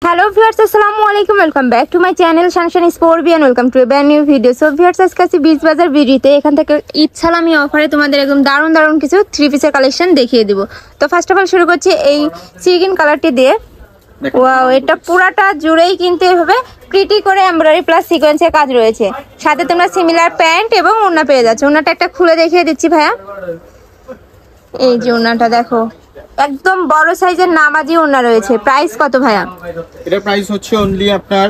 Hello viewers আসসালামু আলাইকুম welcome back to my channel Sunshine Sports and welcome to a brand new video. So viewers আজকে আছে beach বাজার ভিডিওতে এখান থেকে ঈদ সালামি অফারে তোমাদের একদম দারুণ কিছু থ্রি পিসের কালেকশন দেখিয়ে দিব। তো ফার্স্ট অফ অল শুরু করছি এই সিগিন কালারটি দিয়ে। ওয়াও, এটা পুরাটা জুড়েই কিন্তু এভাবে প্রিটি করে এমব্রয়ডারি প্লাস সিকোয়েন্সের কাজ রয়েছে। সাথে তোমরা সিমিলার প্যান্ট এবং ওড়না পেয়ে যাচ্ছ। ওড়নাটা একটা খুলে দেখিয়ে দিচ্ছি ভাইয়া। এই যে ওড়নাটা দেখো, একদম বড় সাইজের নামাজি ওড়না রয়েছে। প্রাইস কত ভাইয়া? এটা প্রাইস হচ্ছে অনলি আপনার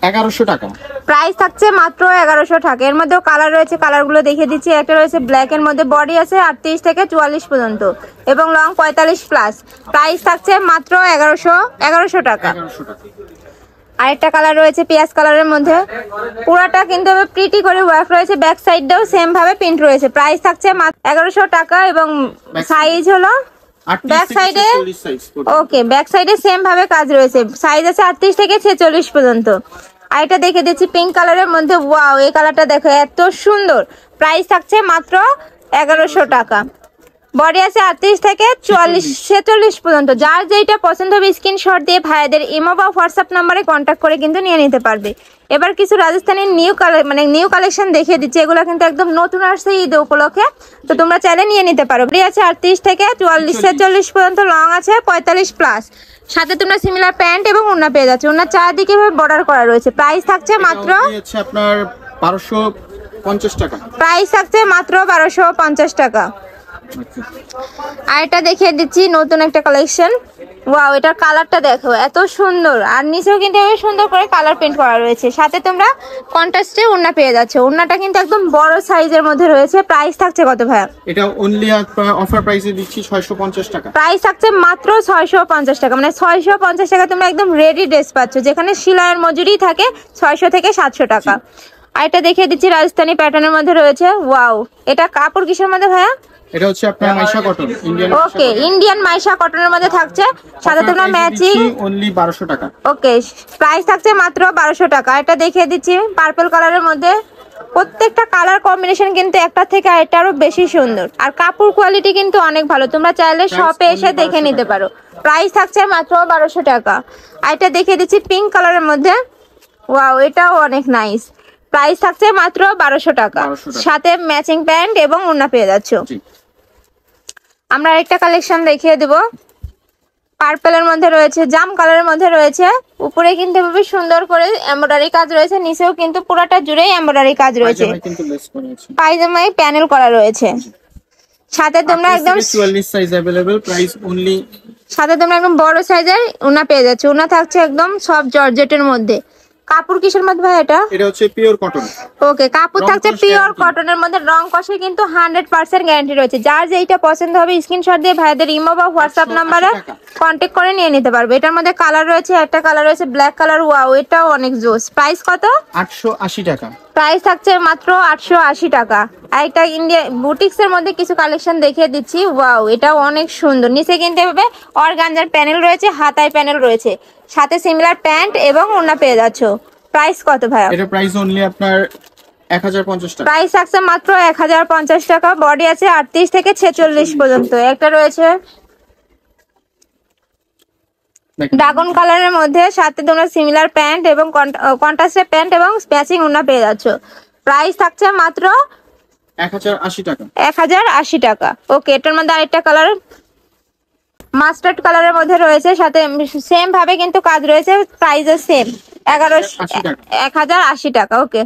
1100 টাকা। প্রাইস থাকছে মাত্র 1100 টাকা। এর মধ্যেও কালার রয়েছে, কালারগুলো দেখিয়ে দিচ্ছি। একটা রয়েছে ব্ল্যাক এর মধ্যে, বডি আছে 38 থেকে 44 পর্যন্ত এবং লং 45 প্লাস। প্রাইস থাকছে মাত্র 1100 টাকা। আরেকটা কালার রয়েছে পেঁয়াজ কালারের মধ্যে, পুরাটা কিন্তু প্রিটি করে ওয়ার্ক রয়েছে। ব্যাক সাইডটাও সেম ভাবে প্রিন্ট রয়েছে। প্রাইস থাকছে মাত্র 1100 টাকা এবং সাইজ হলো ব্যাক সাইডে, ওকে, ব্যাক সাইডে সেম ভাবে কাজ রয়েছে। সাইজ আছে 38 থেকে 46 পর্যন্ত। আর এটা দেখে দিচ্ছি পিঙ্ক কালারের মধ্যে। ওয়াও, এই কালারটা দেখো এত সুন্দর। প্রাইস থাকছে মাত্র 1100 টাকা। বডি আছে 38 থেকে 46 পর্যন্ত। যার যেটা পছন্দ হবে স্ক্রিনশট দিয়ে ভাইয়াদের ইমো বা হোয়াটসঅ্যাপ নাম্বারে কন্ট্যাক্ট করে কিন্তু নিয়ে নিতে পারবে। এবার কিছু রাজস্থানের নিউ কালেকশন দেখিয়ে দিচ্ছি। এগুলো কিন্তু একদম নতুন আসছে ঈদ উপলক্ষে, তো তোমরা চাইলে নিয়ে নিতে পারো। বডি আছে 38 থেকে 46 পর্যন্ত, লং আছে 45 প্লাস। সাথে তোমরা সিমিলার প্যান্ট এবং ওড়না পেয়ে যাচ্ছ। ওড়নার চারদিকে বর্ডার করা রয়েছে। প্রাইস থাকছে মাত্র আপনার 1250 টাকা। প্রাইস থাকছে মাত্র 1250 টাকা। আর এটা দেখিয়ে দিচ্ছি নতুন একটা কালেকশন। ওয়াও, এটার কালারটা দেখো এত সুন্দর। আর নিচেও কিন্তু সুন্দর করে কালার পেইন্ট করা রয়েছে। সাথে তোমরা কন্ট্রাস্টে ওড়না পেয়ে যাচ্ছ। ওড়নাটা কিন্তু একদম বড় সাইজের মধ্যে রয়েছে। প্রাইস থাকছে কত ভাইয়া? এটা অনলি অফার প্রাইসে দিচ্ছি 650 টাকা। প্রাইস থাকছে মাত্র 650 টাকা। মানে 650 টাকা তোমরা একদম রেডি ড্রেস পাচ্ছ, যেখানে সেলাইয়ের মজুরি থাকে 600 থেকে 700 টাকা। আর এটা দেখিয়ে দিচ্ছি রাজস্থানি প্যাটার্নের মধ্যে রয়েছে। ওয়াও, এটা কাপড় কিসের মধ্যে ভাইয়া? এটা হচ্ছে আপনার মাইশা কটন, ইন্ডিয়ান। ওকে, ইন্ডিয়ান মাইশা কটনের মধ্যে থাকছে। সাথে তোমরা ম্যাচিং অনলি 1200 টাকা। ওকে, প্রাইস থাকছে মাত্র 1200 টাকা। এটা দেখিয়ে দিচ্ছি পার্পল কালারের মধ্যে। প্রত্যেকটা কালার কম্বিনেশন কিন্তু একটা থেকে আরেকটা আরো বেশি সুন্দর। আর কাপড় কোয়ালিটি কিন্তু অনেক ভালো, তোমরা চাইলে শপে এসে দেখে নিতে পারো। প্রাইস থাকছে মাত্র 1200 টাকা। আর এটা দেখিয়ে দিচ্ছি পিঙ্ক কালারের মধ্যে। ওয়াও, এটাও অনেক নাইস। প্রাইস থাকছে মাত্র 1200 টাকা। সাথে ম্যাচিং প্যান্ট এবং ওড়না পেয়ে যাচ্ছ। আমরা আরেকটা কালেকশন দেখিয়ে দেব। পার্পলের মধ্যে রয়েছে, জাম কালারের মধ্যে রয়েছে। উপরে কিন্তু খুব সুন্দর করে এমব্রয়ডারি কাজ রয়েছে, নিচেও কিন্তু পুরোটা জুড়েই এমব্রয়ডারি কাজ রয়েছে। পায়জামায় প্যানেল করা রয়েছে। সাথে তোমরা একদম 44 সাইজ अवेलेबल। প্রাইস অনলি, সাথে তোমরা একদম বড় সাইজের ওড়না পেয়ে যাচ্ছ। ওড়না থাকছে একদম সব জর্জেটের মধ্যে। কাপড় কিসের মধ্যে ভাই? এটা হচ্ছে পিওর কটন। ওকে, কাপড় থাকছে পিওর কটনের মধ্যে। রং কষে কিন্তু 100% গ্যারান্টি রয়েছে। যার যেটা পছন্দ হবে স্ক্রিনশট দিয়ে ভাইদের ইমো বা হোয়াটসঅ্যাপ নাম্বারে কন্ট্যাক্ট করে নিয়ে নিতে পারবে। এটার মধ্যে কালার রয়েছে, একটা কালার রয়েছে ব্ল্যাক কালার। ওয়াও, এটাও অনেক জোস। প্রাইস কত? 880 টাকা। প্রাইস থাকছে মাত্র 880 টাকা। আর একটা ইন্ডিয়া বুটিক্স এর মধ্যে কিছু কালেকশন দেখিয়ে দিচ্ছি। ওয়াও, এটাও অনেক সুন্দর। নিচে কিন্তু এভাবে অর্গানজার প্যানেল রয়েছে, হাতায় প্যানেল রয়েছে। সাথে সিমিলার প্যান্ট এবং ওড়না পেয়ে যাচ্ছ। প্রাইস কত ভাইয়া? এটা প্রাইস অনলি আপনার 1050 টাকা। প্রাইস থাকছে মাত্র 1050 টাকা। বডি আছে 38 থেকে 46 পর্যন্ত। একটা রয়েছে ড্রাগন কালারের মধ্যে। সাথে তোমরা সিমিলার প্যান্ট এবং কন্ট্রাস্টের প্যান্ট এবং ম্যাচিং ওড়না পেয়ে যাচ্ছ। প্রাইস থাকছে মাত্র 1080 টাকা। 1080 টাকা। ওকে, এটার মধ্যে আরেকটা কালার মাস্টার্ড কালারের মধ্যে রয়েছে। সাথে সেম ভাবে কিন্তু কাজ রয়েছে। প্রাইস সেম 1080 টাকা। ওকে,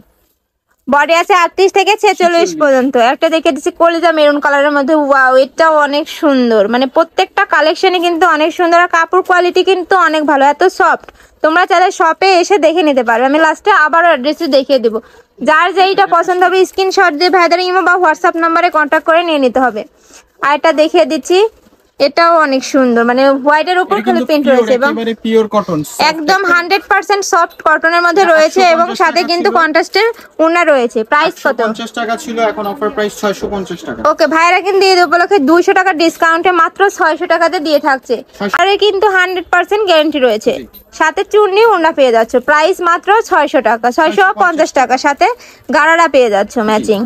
বডি আছে 38 থেকে 46 পর্যন্ত। একটা দেখে দিচ্ছি কলিজা মেরুন কালারের মধ্যে। ওয়াও, এটাও অনেক সুন্দর। মানে প্রত্যেকটা কালেকশনই কিন্তু অনেক সুন্দর। আর কাপড় কোয়ালিটি কিন্তু অনেক ভালো, এত সফট। তোমরা চাইলে শপে এসে দেখে নিতে পারবে। আমি লাস্টে আবারও অ্যাড্রেসটি দেখিয়ে দেবো। যার যেইটা পছন্দ হবে স্ক্রিনশট দিয়ে ভাইদের ইমো বা হোয়াটসঅ্যাপ নাম্বারে কন্ট্যাক্ট করে নিয়ে নিতে হবে। আর এটা দেখিয়ে দিচ্ছি, এটাও অনেক সুন্দর। মানে হোয়াইটের উপর খালি প্রিন্ট রয়েছে এবং পিওর কটন, একদম 100% সফট কটনের মধ্যে রয়েছে এবং সাথে কিন্তু কন্ট্রাস্টের ওড়না রয়েছে। প্রাইস কত? 50 টাকা ছিল, এখন অফার প্রাইস 650 টাকা। ওকে, ভাইরা কিন্তু ঈদ উপলক্ষে 200 টাকা ডিসকাউন্টে মাত্র 600 টাকাতে দিয়ে থাকছে। আর কিন্তু 100% গ্যারান্টি রয়েছে। সাথে চুন্নি ওড়না পেয়ে যাচ্ছ। প্রাইস মাত্র 600 টাকা, 650 টাকা। সাথে গারারা পেয়ে যাচ্ছ ম্যাচিং।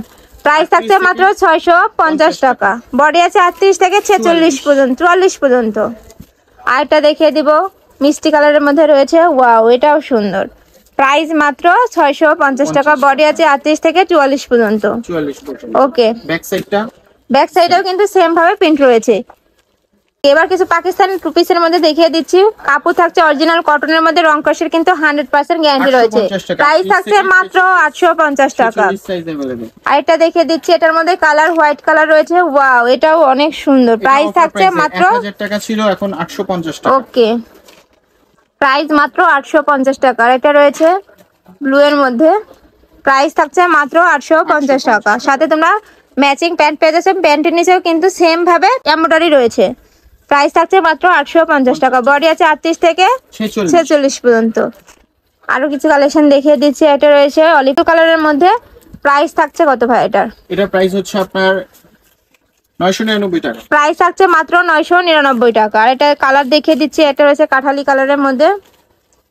প্রাইস থাকছে মাত্র 650 টাকা। বডি আছে 38 থেকে 46 পর্যন্ত, 44 পর্যন্ত। আরেকটা দেখিয়ে দিব মিষ্টি কালারের মধ্যে রয়েছে। ওয়াও, এটাও সুন্দর। প্রাইস মাত্র 650 টাকা। বডি আছে 38 থেকে 44 পর্যন্ত। 44 পর্যন্ত। ওকে, ব্যাক সাইডটা, ব্যাক সাইডেও কিন্তু সেম ভাবে প্রিন্ট রয়েছে। এবার কিছু পাকিস্তানি টু পিসের মধ্যে দেখিয়ে দিচ্ছি। কাপড় থাকছে অরিজিনাল কটনের মধ্যে, রং কষের কিন্তু 100% গ্যারান্টি রয়েছে। 850 টাকা। প্রাইস থাকছে মাত্র 850 টাকা। 46 সাইজ अवेलेबल। আরেকটা দেখিয়ে দিচ্ছি, এটার মধ্যে কালার হোয়াইট কালার রয়েছে। ওয়াও, এটাও অনেক সুন্দর। প্রাইস থাকছে মাত্র 1000 টাকা ছিল, এখন 850 টাকা। ওকে, প্রাইস মাত্র 850 টাকা। আর এটা রয়েছে ব্লু এর মধ্যে, প্রাইস থাকছে মাত্র 850 টাকা। সাথে তোমরা ম্যাচিং প্যান্ট পেয়ে যাচ্ছ। প্যান্টের নিচেও কিন্তু সেম ভাবে এমব্রয়ডারি রয়েছে। প্রাইস থাকছে মাত্র 850 টাকা। বডি আছে 38 থেকে 46 পর্যন্ত। আরো কিছু কালেকশন দেখিয়ে দিচ্ছি। এটা রয়েছে অলিভ কালারের মধ্যে। প্রাইস থাকছে কত ভাই এটার? এটা প্রাইস হচ্ছে আপনার 999 টাকা। প্রাইস থাকছে মাত্র 999 টাকা। আর এটা কালার দেখিয়ে দিচ্ছি, এটা রয়েছে কাঠালি কালারের মধ্যে।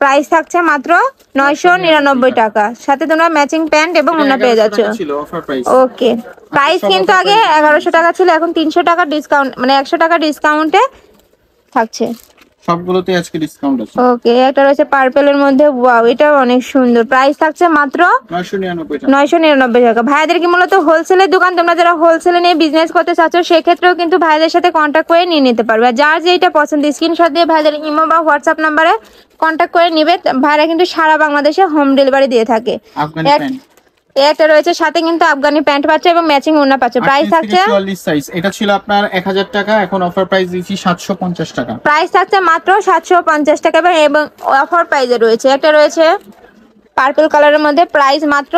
প্রাইস থাকছে মাত্র 999 টাকা। সাথে তোমরা ম্যাচিং প্যান্ট এবং ওড়না পেয়ে যাচ্ছ। ছিল অফার প্রাইস। ওকে, প্রাইস কিন্তু আগে 1100 টাকা ছিল, এখন 300 টাকা ডিসকাউন্ট, মানে 100 টাকা ডিসকাউন্টে থাকছে। সবগুলোতে আজকে ডিসকাউন্ট আছে। ওকে, এটা রয়েছে পার্পলের মধ্যে। ওয়াও, এটাও অনেক সুন্দর। প্রাইস থাকছে মাত্র 999 টাকা। 999 টাকা। ভাইদের কি মূলত হোলসেলের দোকান, তোমরা যারা হোলসেলে নিয়ে বিজনেস করতে চাচ্ছ সেক্ষেত্রেও কিন্তু ভাইদের সাথে কন্ট্যাক্ট করে নিয়ে নিতে পারবে। আর যার যেটা পছন্দ স্ক্রিনশট দিয়ে ভাইদের ইমো বা হোয়াটসঅ্যাপ নাম্বারে কন্ট্যাক্ট করে নিবে। ভাইরা কিন্তু সারা বাংলাদেশে হোম ডেলিভারি দিয়ে থাকে। আফগানি প্যান্ট, একটা রয়েছে, সাথে কিন্তু আফগানি প্যান্ট পাচ্ছে এবং ম্যাচিং ওড়না পাচ্ছে। প্রাইস থাকছে 44 সাইজ। এটা ছিল আপনার 1000 টাকা, এখন অফার প্রাইস দিচ্ছি 750 টাকা। প্রাইস থাকছে মাত্র 750 টাকা এবং অফার প্রাইসে রয়েছে। একটা রয়েছে পার্পল কালারের মধ্যে, প্রাইস মাত্র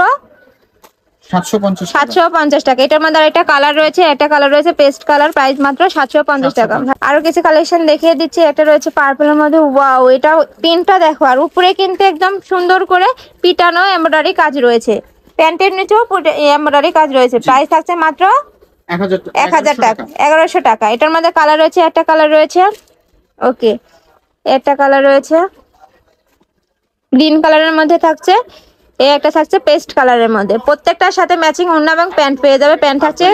750 টাকা। 750 টাকা। এটার মধ্যে আরেকটা কালার রয়েছে, একটা কালার রয়েছে পেস্ট কালার। প্রাইস মাত্র 750 টাকা। আরো কিছু কালেকশন দেখিয়ে দিচ্ছি। একটা রয়েছে পার্পলের মধ্যে। ওয়াও, এটা প্রিন্টটা দেখো। আর উপরে কিন্তু একদম সুন্দর করে পিটানো এমব্রয়ডারি কাজ রয়েছে। প্যান্টের নিচেও এমব্রয়ডারি কাজ রয়েছে। প্রাইস থাকছে মাত্র 1000 টাকা, 1100 টাকা। এটার মধ্যে কালার রয়েছে, একটা কালার রয়েছে ওকে, একটা কালার রয়েছে গ্রিন কালারের মধ্যে থাকছে, একটা থাকছে পেস্ট কালারের মধ্যে। প্রত্যেকটার সাথে ম্যাচিং ওড়না এবং প্যান্ট পেয়ে যাবে। প্যান্ট থাকছে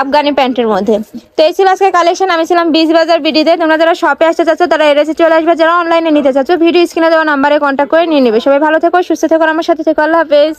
আফগানি প্যান্টের মধ্যে। তো এই ছিল আজকে কালেকশন। আমি ছিলাম বিচ বাজার বিডিতে। তোমরা যারা শপে আসতে চাচ্ছ তারা এসে চলে আসবে, যারা অনলাইনে নিতে চাচ্ছ ভিডিও স্ক্রিনে দেওয়া নাম্বারে কন্ট্যাক্ট করে নিয়ে নেবে। সবাই ভালো থেকো, সুস্থ থেকো, আমার সাথে থেকো। আল্লাহ হাফেজ।